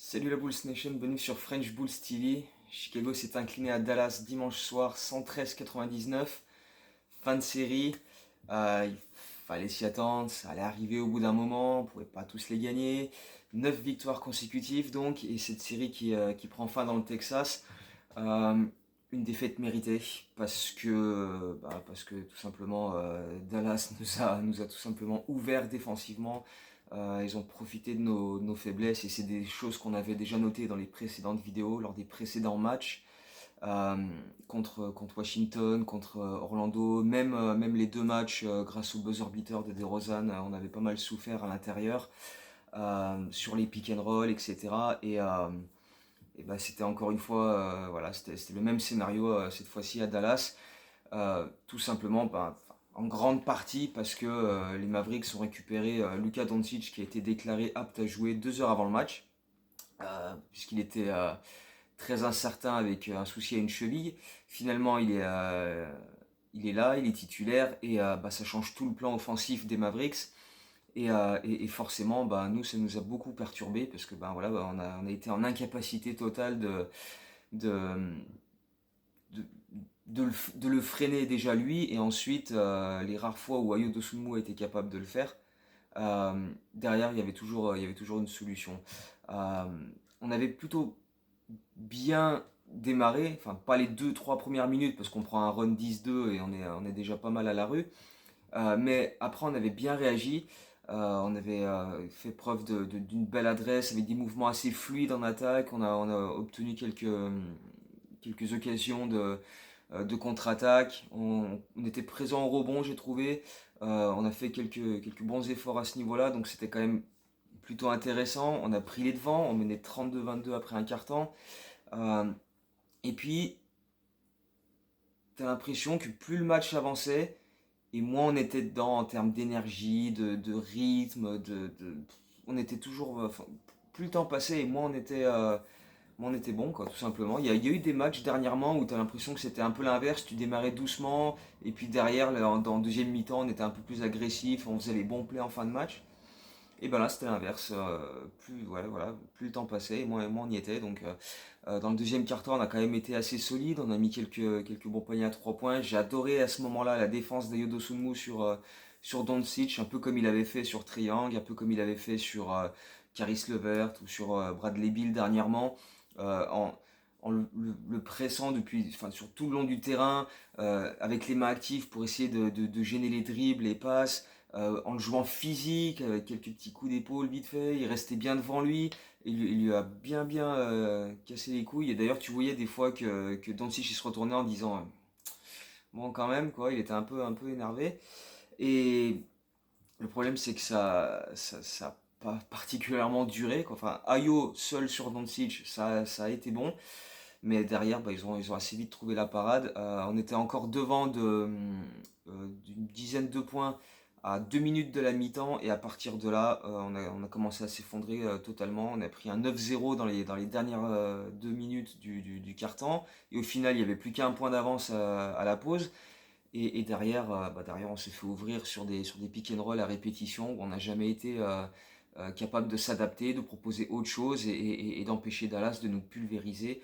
Salut la Bulls Nation, bienvenue sur French Bulls TV. Chicago s'est incliné à Dallas dimanche soir 113-99. Fin de série. Il fallait s'y attendre, ça allait arriver au bout d'un moment, on pouvait pas tous les gagner. 9 victoires consécutives donc, et cette série qui prend fin dans le Texas. Euh, une défaite méritée parce que tout simplement Dallas nous a tout simplement ouvert défensivement. Ils ont profité de nos faiblesses et c'est des choses qu'on avait déjà notées dans les précédentes vidéos, lors des précédents matchs euh, contre Washington, contre Orlando, même les deux matchs grâce au buzzer beater de DeRozan, on avait pas mal souffert à l'intérieur sur les pick and roll, etc. Et bah, c'était encore une fois, voilà, c'était le même scénario cette fois-ci à Dallas, tout simplement en grande partie parce que les Mavericks ont récupéré Luka Doncic qui a été déclaré apte à jouer 2 heures avant le match, puisqu'il était très incertain avec un souci à une cheville. Finalement, il est là, il est titulaire et ça change tout le plan offensif des Mavericks. Et forcément, nous, ça nous a beaucoup perturbé parce que on a été en incapacité totale de, de, de le freiner déjà lui, et ensuite, les rares fois où Ayo Dosunmu a été capable de le faire, derrière, il y avait toujours une solution. Euh, on avait plutôt bien démarré, enfin pas les 2 3 premières minutes parce qu'on prend un run 10-2 et on est déjà pas mal à la rue. Mais après, on avait bien réagi. On avait fait preuve d'une belle adresse, avec des mouvements assez fluides en attaque. On a obtenu quelques occasions de contre-attaque. On était présent au rebond, j'ai trouvé. On a fait quelques bons efforts à ce niveau-là, donc c'était quand même plutôt intéressant. On a pris les devants, on menait 32-22 après un quart-temps. Euh, et puis, t'as l'impression que plus le match avançait, et moins on était dedans en termes d'énergie, de rythme, on était toujours. Enfin, plus le temps passait et moins on était bon, quoi, tout simplement. Il y a eu des matchs dernièrement où tu as l'impression que c'était un peu l'inverse, tu démarrais doucement, et puis derrière, là, dans le deuxième mi-temps, on était un peu plus agressif, on faisait les bons plays en fin de match. Et ben là, c'était l'inverse. Plus le temps passait, et moins on y était. Donc, dans le deuxième quart-temps, on a quand même été assez solide. On a mis quelques bons paniers à 3 points. J'ai adoré à ce moment-là la défense d'Ayodo Sunmu sur Doncic, un peu comme il avait fait sur Trae Young, un peu comme il avait fait sur Caris LeVert ou sur Bradley Beal dernièrement. euh, en, le pressant sur tout le long du terrain, avec les mains actives pour essayer de gêner les dribbles, les passes, en le jouant physique, avec quelques petits coups d'épaule vite fait, il restait bien devant lui, il lui a bien cassé les couilles. Et d'ailleurs, tu voyais des fois que Doncic il se retournait en disant bon, quand même, quoi, il était un peu énervé. Et le problème, c'est que ça a pas particulièrement duré, quoi. Enfin, Ayo seul sur Doncic, ça a été bon. Mais derrière, ils ont assez vite trouvé la parade. On était encore devant d'une dizaine de points à 2 minutes de la mi-temps. Et à partir de là, on a commencé à s'effondrer totalement. On a pris un 9-0 dans les dernières 2 minutes du quart-temps. Et au final, il n'y avait plus qu'un point d'avance à la pause. Et derrière, derrière, on s'est fait ouvrir sur des pick and roll à répétition où on n'a jamais été capable de s'adapter, de proposer autre chose et d'empêcher Dallas de nous pulvériser.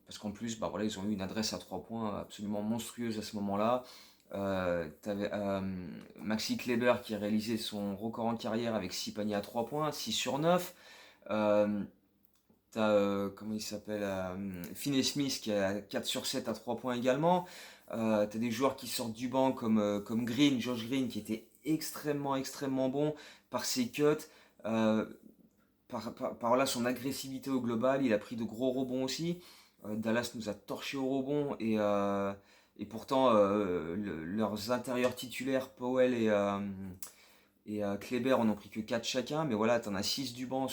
Parce qu'en plus, ils ont eu une adresse à 3 points absolument monstrueuse à ce moment-là. T'avais Maxi Kleber qui a réalisé son record en carrière avec 6 paniers à 3 points, 6 sur 9. Euh, T'as, comment il s'appelle, Finney Smith qui a 4 sur 7 à 3 points également. T'as des joueurs qui sortent du banc comme Green, Josh Green, qui était extrêmement bon par ses cuts, euh, par là son agressivité au global. Il a pris de gros rebonds aussi. Dallas nous a torché au rebond et pourtant leurs intérieurs titulaires, Powell et Kleber en ont pris que 4 chacun, mais voilà, t'en as 6 du banc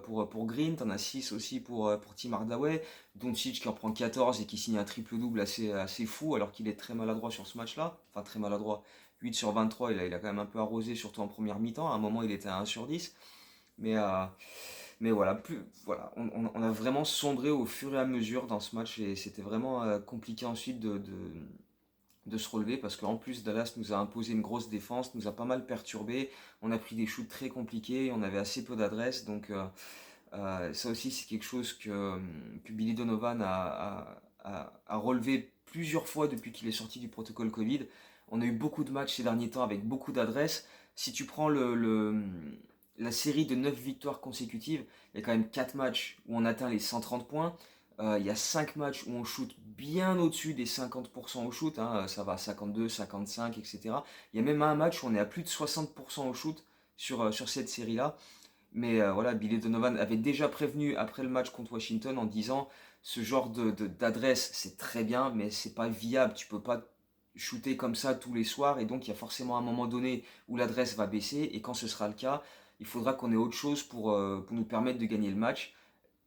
pour Green, t'en as 6 aussi pour Tim Hardaway, Doncic qui en prend 14 et qui signe un triple-double assez fou alors qu'il est très maladroit sur ce match-là, enfin très maladroit, 8 sur 23, il a quand même un peu arrosé, surtout en première mi-temps, à un moment il était à 1 sur 10, mais, euh, mais voilà, on a vraiment sombré au fur et à mesure dans ce match et c'était vraiment compliqué ensuite de se relever parce qu'en plus Dallas nous a imposé une grosse défense, nous a pas mal perturbé, on a pris des shoots très compliqués, on avait assez peu d'adresse Ça aussi, c'est quelque chose que Billy Donovan a relevé plusieurs fois depuis qu'il est sorti du protocole Covid. On a eu beaucoup de matchs ces derniers temps avec beaucoup d'adresses. Si tu prends la série de 9 victoires consécutives, il y a quand même 4 matchs où on atteint les 130 points. Il y a 5 matchs où on shoot bien au-dessus des 50% au shoot, hein, ça va à 52, 55, etc. Il y a même un match où on est à plus de 60% au shoot sur cette série-là. Mais voilà, Billy Donovan avait déjà prévenu après le match contre Washington en disant ce genre d'adresse c'est très bien, mais c'est pas viable. Tu peux pas shooter comme ça tous les soirs, et donc il y a forcément un moment donné où l'adresse va baisser, et quand ce sera le cas, il faudra qu'on ait autre chose pour nous permettre de gagner le match,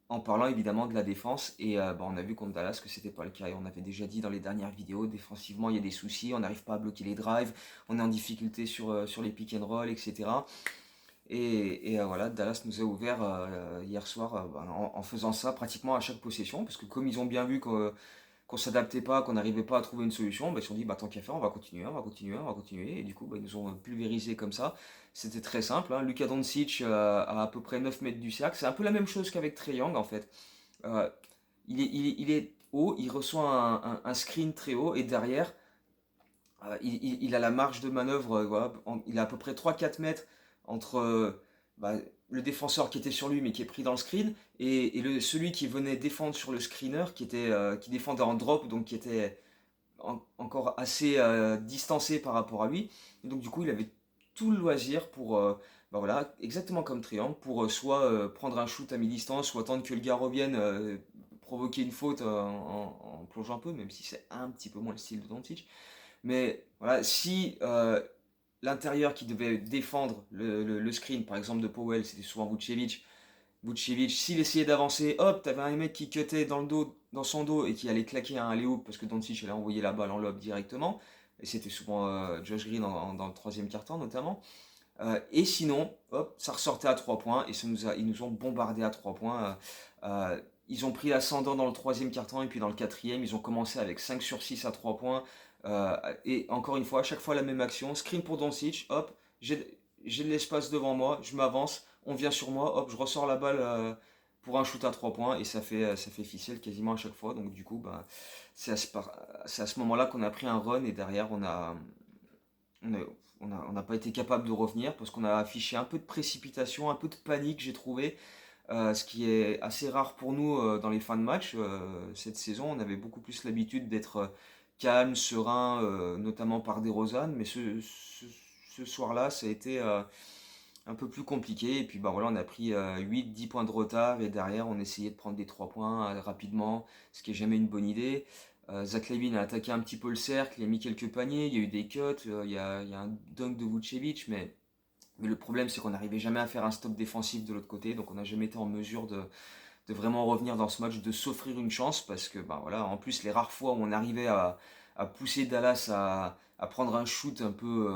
en parlant évidemment de la défense. Et on a vu contre Dallas que c'était pas le cas, et on avait déjà dit dans les dernières vidéos, défensivement il y a des soucis, on n'arrive pas à bloquer les drives, on est en difficulté sur les pick and roll, etc. Et voilà, Dallas nous a ouvert hier soir en faisant ça pratiquement à chaque possession, parce que comme ils ont bien vu qu'on s'adaptait pas, qu'on n'arrivait pas à trouver une solution, ils se sont dit tant qu'à faire, on va continuer, on va continuer, on va continuer, et du coup ils nous ont pulvérisé comme ça. C'était très simple, hein. Luka Doncic à peu près 9 mètres du cercle, c'est un peu la même chose qu'avec Trae Young en fait. Euh, il est haut, il reçoit un screen très haut, et derrière, il a la marge de manœuvre, voilà, il a à peu près 3-4 mètres entre bah, le défenseur qui était sur lui mais qui est pris dans le screen, et celui qui venait défendre sur le screener qui défendait en drop, donc qui était encore assez distancé par rapport à lui. Et donc du coup il avait tout le loisir pour, voilà, exactement comme Triangle, pour soit prendre un shoot à mi-distance, soit attendre que le gars revienne, provoquer une faute en plongeant un peu, même si c'est un petit peu moins le style de Doncic. Mais voilà, si l'intérieur qui devait défendre le screen, par exemple de Powell, c'était souvent Vucevic. Vucevic, s'il essayait d'avancer, hop, t'avais un mec qui cutait dans le dos, dans son dos, et qui allait claquer un alley-oop parce que Doncic allait envoyer la balle en lob directement. Et c'était souvent Josh Green dans le troisième quart-temps notamment. Et sinon, hop, ça ressortait à 3 points, et ils nous ont bombardé à 3 points. Ils ont pris l'ascendant dans le troisième quart-temps, et puis dans le quatrième, ils ont commencé avec 5 sur 6 à 3 points. Et encore une fois, à chaque fois la même action, screen pour Doncic, hop, j'ai de l'espace devant moi, je m'avance, on vient sur moi, hop, je ressors la balle pour un shoot à 3 points, et ça fait ficelle quasiment à chaque fois. Donc du coup, c'est à ce moment-là qu'on a pris un run, et derrière, on a- on n'a pas été capable de revenir parce qu'on a affiché un peu de précipitation, un peu de panique, j'ai trouvé, ce qui est assez rare pour nous dans les fins de match. Cette saison, on avait beaucoup plus l'habitude d'être calme, serein, notamment par DeRozan, mais ce soir-là, ça a été un peu plus compliqué. Et puis voilà, on a pris 8-10 points de retard, et derrière, on essayait de prendre des 3 points rapidement, ce qui est jamais une bonne idée. Zach LaVine a attaqué un petit peu le cercle, il a mis quelques paniers, il y a eu des cuts, il y a un dunk de Vucevic, mais le problème c'est qu'on n'arrivait jamais à faire un stop défensif de l'autre côté, donc on n'a jamais été en mesure de vraiment revenir dans ce match, de s'offrir une chance, parce que voilà, en plus les rares fois où on arrivait à pousser Dallas à prendre un shoot un peu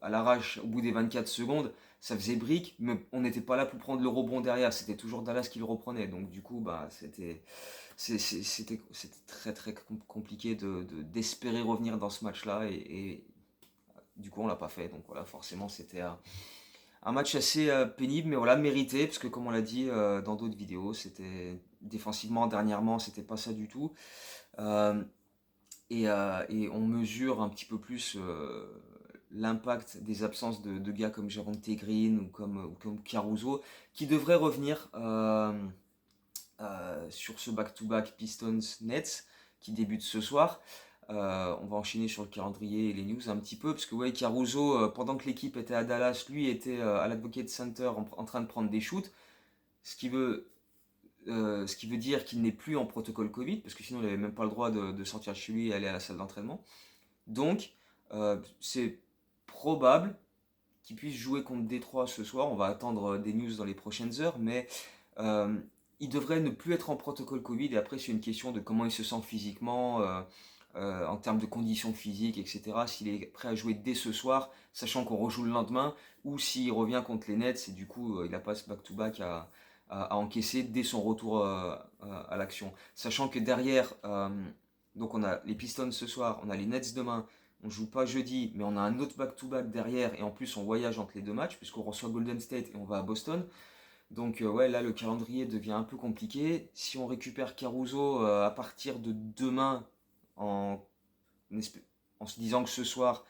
à l'arrache au bout des 24 secondes, ça faisait brique, mais on n'était pas là pour prendre le rebond derrière, c'était toujours Dallas qui le reprenait, donc du coup c'était très très compliqué d'espérer revenir dans ce match-là, et du coup on l'a pas fait. Donc voilà, forcément c'était un match assez pénible, mais voilà, mérité, parce que comme on l'a dit dans d'autres vidéos, c'était défensivement dernièrement, c'était pas ça du tout. Euh, et on mesure un petit peu plus l'impact des absences de gars comme Javonte Green ou comme Caruso, qui devraient revenir sur ce back-to-back Pistons-Nets qui débute ce soir. On va enchaîner sur le calendrier et les news un petit peu, parce que ouais, Caruso, pendant que l'équipe était à Dallas, lui était à l'Advocate Center en train de prendre des shoots, ce qui veut dire qu'il n'est plus en protocole Covid, parce que sinon il n'avait même pas le droit de sortir de chez lui et aller à la salle d'entraînement. Donc c'est probable qu'il puisse jouer contre Détroit ce soir. On va attendre des news dans les prochaines heures, mais euh, il devrait ne plus être en protocole Covid. Et après, c'est une question de comment il se sent physiquement, en termes de conditions physiques, etc. S'il est prêt à jouer dès ce soir, sachant qu'on rejoue le lendemain, ou s'il revient contre les Nets et du coup il n'a pas ce back-to-back à encaisser dès son retour à l'action. Sachant que derrière, donc on a les Pistons ce soir, on a les Nets demain, on joue pas jeudi, mais on a un autre back-to-back derrière, et en plus on voyage entre les deux matchs, puisqu'on reçoit Golden State et on va à Boston. Donc ouais, là le calendrier devient un peu compliqué. Si on récupère Caruso à partir de demain en, en se disant que ce soir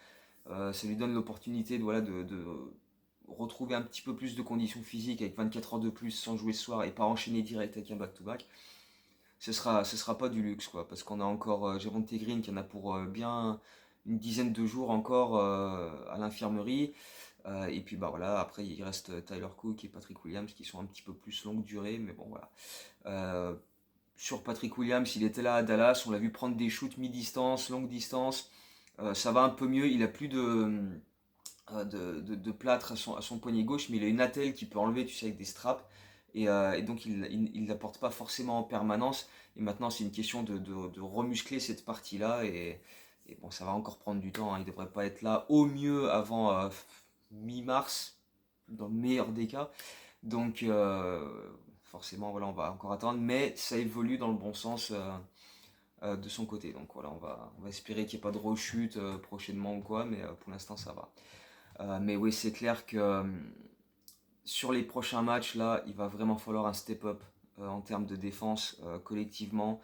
ça lui donne l'opportunité de, voilà, de retrouver un petit peu plus de conditions physiques avec 24 heures de plus sans jouer ce soir et pas enchaîner direct avec un back-to-back, ce sera pas du luxe, quoi, parce qu'on a encore Javonte Green qui en a pour bien une dizaine de jours encore à l'infirmerie. Et puis bah voilà, après il reste Tyler Cook et Patrick Williams qui sont un petit peu plus longue durée, mais bon voilà. Euh, sur Patrick Williams, il était là à Dallas, on l'a vu prendre des shoots mi-distance, longue distance. Ça va un peu mieux, il a plus de plâtre à son poignet gauche, mais il a une attelle qui peut enlever, tu sais, avec des straps. Et donc il ne la porte pas forcément en permanence. Et maintenant, c'est une question de remuscler cette partie-là. Et bon, ça va encore prendre du temps, hein. Il ne devrait pas être là au mieux avant mi-mars, dans le meilleur des cas. Donc, forcément, voilà, on va encore attendre. Mais ça évolue dans le bon sens de son côté. Donc voilà, on va espérer qu'il n'y ait pas de rechute prochainement ou quoi. Mais pour l'instant, ça va. Mais oui, c'est clair que sur les prochains matchs, là, il va vraiment falloir un step-up en termes de défense, collectivement,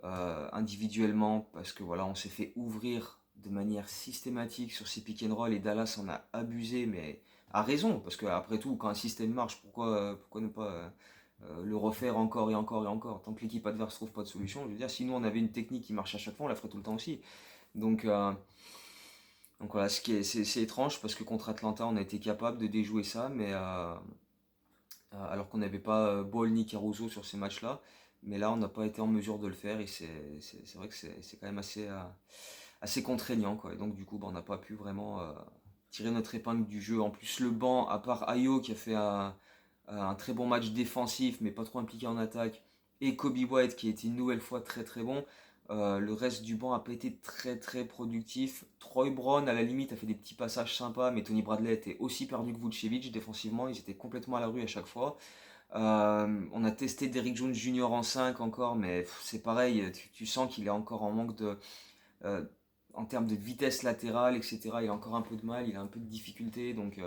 individuellement, parce que voilà, on s'est fait ouvrir de manière systématique sur ces pick and roll et Dallas en a abusé, mais à raison, parce que après tout, quand un système marche, pourquoi ne pas le refaire encore et encore et encore? Tant que l'équipe adverse trouve pas de solution, je veux dire, si nous on avait une technique qui marche à chaque fois, on la ferait tout le temps aussi. Donc, donc voilà, c'est étrange parce que contre Atlanta, on a été capable de déjouer ça, mais alors qu'on n'avait pas Ball ni Caruso sur ces matchs-là. Mais là, on n'a pas été en mesure de le faire et c'est vrai que c'est quand même assez contraignant, quoi. Et donc, du coup, bah, on n'a pas pu vraiment tirer notre épingle du jeu. En plus, le banc, à part Ayo qui a fait un très bon match défensif, mais pas trop impliqué en attaque, et Kobe White qui a été une nouvelle fois très très bon. Le reste du banc a pas été très très productif. Troy Brown, à la limite, a fait des petits passages sympas, mais Tony Bradley était aussi perdu que Vucevic défensivement. Ils étaient complètement à la rue à chaque fois. On a testé Derrick Jones Jr. en 5 encore, mais c'est pareil, tu sens qu'il est encore en manque euh, en termes de vitesse latérale, etc. Il a encore un peu de mal, il a un peu de difficulté, donc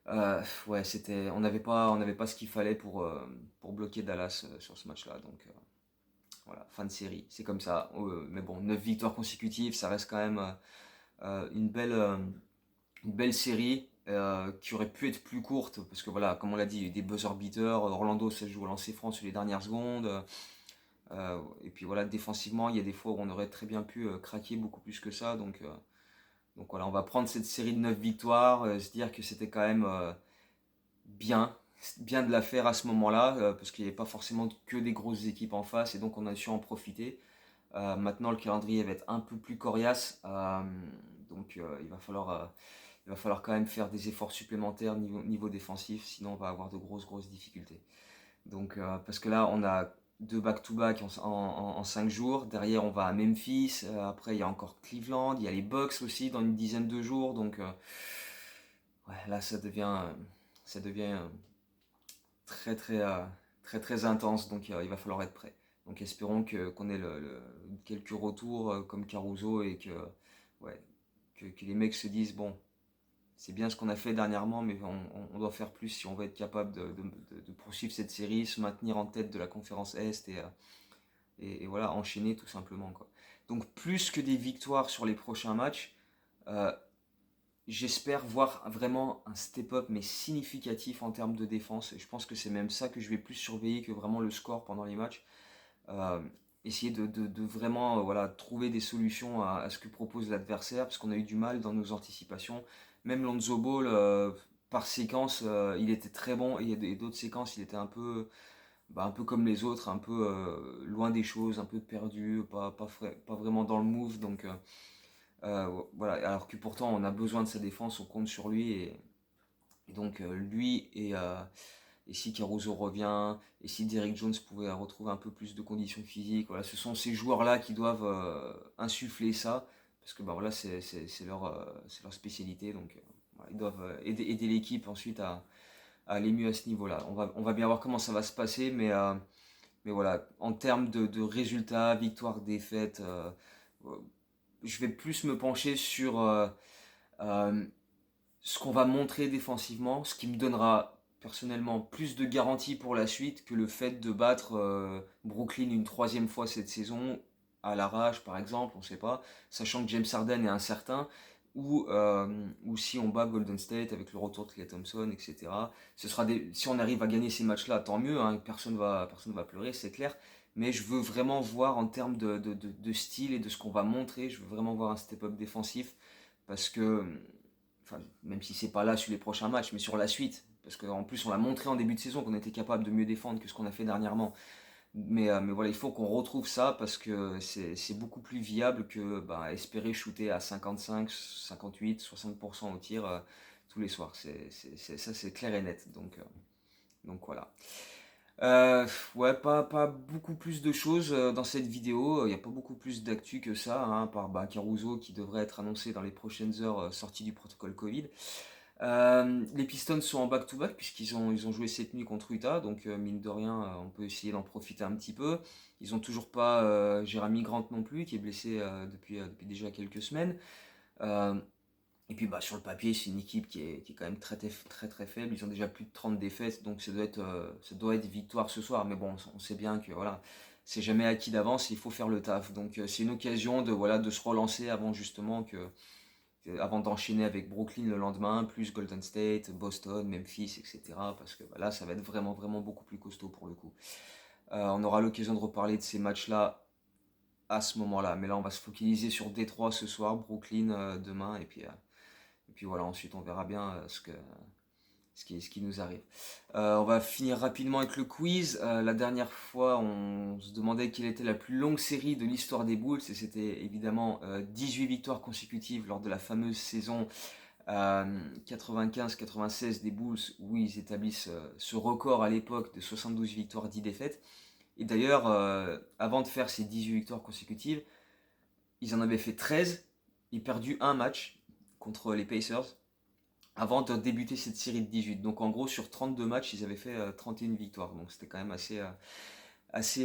ouais, on n'avait pas ce qu'il fallait pour bloquer Dallas sur ce match-là, donc voilà, fin de série, c'est comme ça. Mais bon, 9 victoires consécutives, ça reste quand même une belle série qui aurait pu être plus courte, parce que voilà, comme on l'a dit, il y a eu des buzzer beaters, Orlando ça joue au lancer franc sur les dernières secondes, et puis voilà, défensivement, il y a des fois où on aurait très bien pu craquer beaucoup plus que ça, donc voilà, on va prendre cette série de 9 victoires, se dire que c'était quand même bien, bien de la faire à ce moment-là, parce qu'il n'y avait pas forcément que des grosses équipes en face, et donc on a su en profiter. Maintenant, le calendrier va être un peu plus coriace, donc il va falloir quand même faire des efforts supplémentaires niveau défensif, sinon on va avoir de grosses difficultés. Donc, parce que là, on a deux back-to-back en 5 jours. Derrière, on va à Memphis. Après, il y a encore Cleveland. Il y a les Bucks aussi dans une dizaine de jours. Donc, ouais, là, ça devient très, très, très, très intense. Donc, il va falloir être prêt. Donc, espérons qu'on ait quelques retours comme Caruso et ouais, que les mecs se disent, bon, c'est bien ce qu'on a fait dernièrement, mais on doit faire plus si on veut être capable de poursuivre cette série, se maintenir en tête de la conférence Est et voilà, enchaîner tout simplement, quoi. Donc plus que des victoires sur les prochains matchs, euh, j'espère voir vraiment un step-up mais significatif en termes de défense. Et je pense que c'est même ça que je vais plus surveiller que vraiment le score pendant les matchs. Euh, Essayer de vraiment voilà, trouver des solutions à ce que propose l'adversaire, parce qu'on a eu du mal dans nos anticipations. Même Lonzo Ball, par séquence, il était très bon, et il y a d'autres séquences, il était un peu comme les autres, un peu loin des choses, un peu perdu, pas vraiment dans le move. Donc voilà, alors que pourtant on a besoin de sa défense, on compte sur lui, et donc lui et si Caruso revient, et si Derrick Jones pouvait retrouver un peu plus de conditions physiques, voilà, ce sont ces joueurs-là qui doivent insuffler ça, parce que bah, voilà, c'est leur spécialité, donc voilà, ils doivent aider l'équipe ensuite à aller mieux à ce niveau-là. On va bien voir comment ça va se passer, mais voilà, en termes de résultats, victoire, défaite, je vais plus me pencher sur euh, ce qu'on va montrer défensivement, ce qui me donnera personnellement plus de garantie pour la suite que le fait de battre Brooklyn une troisième fois cette saison, à l'arrache par exemple, on ne sait pas, sachant que James Harden est incertain, ou si on bat Golden State avec le retour de Klay Thompson, etc. Si on arrive à gagner ces matchs-là, tant mieux, hein, personne va pleurer, c'est clair. Mais je veux vraiment voir en termes de style et de ce qu'on va montrer, je veux vraiment voir un step-up défensif parce que, enfin, même si c'est pas là sur les prochains matchs, mais sur la suite, parce qu'en plus on l'a montré en début de saison qu'on était capable de mieux défendre que ce qu'on a fait dernièrement. Mais voilà, il faut qu'on retrouve ça parce que c'est beaucoup plus viable que bah, espérer shooter à 55, 58, 60% au tir tous les soirs. Ça c'est clair et net. Donc voilà. Ouais, pas beaucoup plus de choses dans cette vidéo. Il n'y a pas beaucoup plus d'actu que ça, hein, par bah, Caruso qui devrait être annoncé dans les prochaines heures sorti du protocole Covid. Les Pistons sont en back-to-back puisqu'ils ont joué cette nuit contre Utah, donc mine de rien, on peut essayer d'en profiter un petit peu. Ils ont toujours pas Jeremy Grant non plus, qui est blessé depuis déjà quelques semaines. Euh, et puis bah, sur le papier, c'est une équipe qui est quand même très faible. Ils ont déjà plus de 30 défaites, donc ça doit être victoire ce soir. Mais bon, on sait bien que voilà, c'est jamais acquis d'avance, il faut faire le taf. Donc c'est une occasion de se relancer avant d'enchaîner avec Brooklyn le lendemain, plus Golden State, Boston, Memphis, etc. Parce que bah, là, ça va être vraiment beaucoup plus costaud pour le coup. On aura l'occasion de reparler de ces matchs-là à ce moment-là. Mais là, on va se focaliser sur Détroit ce soir, Brooklyn demain, et puis voilà, ensuite on verra bien ce qui nous arrive. On va finir rapidement avec le quiz. La dernière fois, on se demandait quelle était la plus longue série de l'histoire des Bulls, et c'était évidemment 18 victoires consécutives lors de la fameuse saison 95-96 des Bulls, où ils établissent ce record à l'époque de 72 victoires, 10 défaites. Et d'ailleurs, avant de faire ces 18 victoires consécutives, ils en avaient fait 13, ils perdu un match contre les Pacers avant de débuter cette série de 18. Donc en gros, sur 32 matchs, ils avaient fait 31 victoires. Donc c'était quand même assez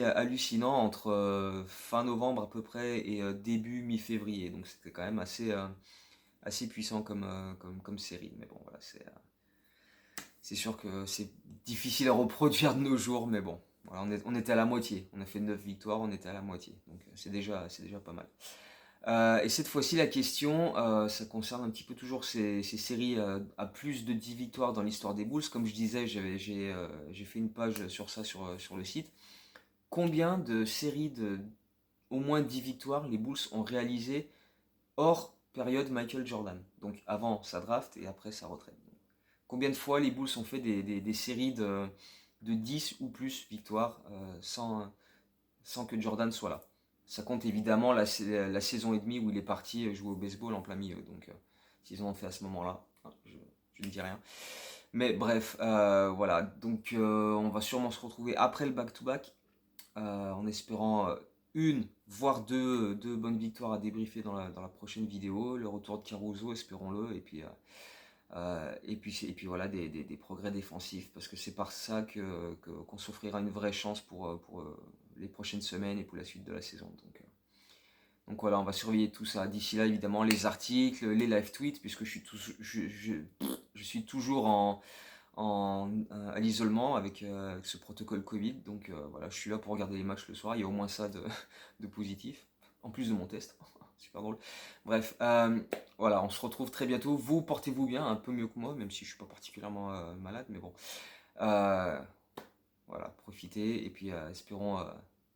hallucinant entre fin novembre à peu près et début mi-février. Donc c'était quand même assez puissant comme série. Mais bon, voilà, c'est sûr que c'est difficile à reproduire de nos jours. Mais bon, voilà, on était à la moitié. On a fait 9 victoires, on était à la moitié. Donc c'est déjà pas mal. Et cette fois-ci, la question, ça concerne un petit peu toujours ces séries à plus de 10 victoires dans l'histoire des Bulls. Comme je disais, j'ai fait une page sur ça sur le site. Combien de séries de au moins 10 victoires les Bulls ont réalisé hors période Michael Jordan? Donc avant sa draft et après sa retraite. Combien de fois les Bulls ont fait des séries de 10 ou plus victoires sans que Jordan soit là? Ça compte évidemment la saison et demie où il est parti jouer au baseball en plein milieu. Donc, s'ils ont fait à ce moment-là, hein, je ne dis rien. Mais bref, voilà. Donc, on va sûrement se retrouver après le back-to-back, en espérant une, voire deux bonnes victoires à débriefer dans la prochaine vidéo. Le retour de Caruso, espérons-le. Et puis voilà, des progrès défensifs, parce que c'est par ça qu'on s'offrira une vraie chance pour les prochaines semaines et pour la suite de la saison. Donc voilà, on va surveiller tout ça. D'ici là, évidemment, les articles, les live tweets, puisque je suis toujours à l'isolement avec ce protocole Covid. Donc voilà, je suis là pour regarder les matchs le soir. Il y a au moins ça de positif, en plus de mon test. Super drôle. Bref, voilà, on se retrouve très bientôt. Vous portez-vous bien, un peu mieux que moi, même si je suis pas particulièrement malade, mais bon. Euh, voilà, profitez et puis espérons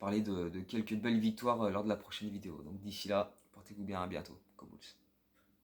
parler de quelques belles victoires lors de la prochaine vidéo. Donc d'ici là, portez-vous bien, à bientôt.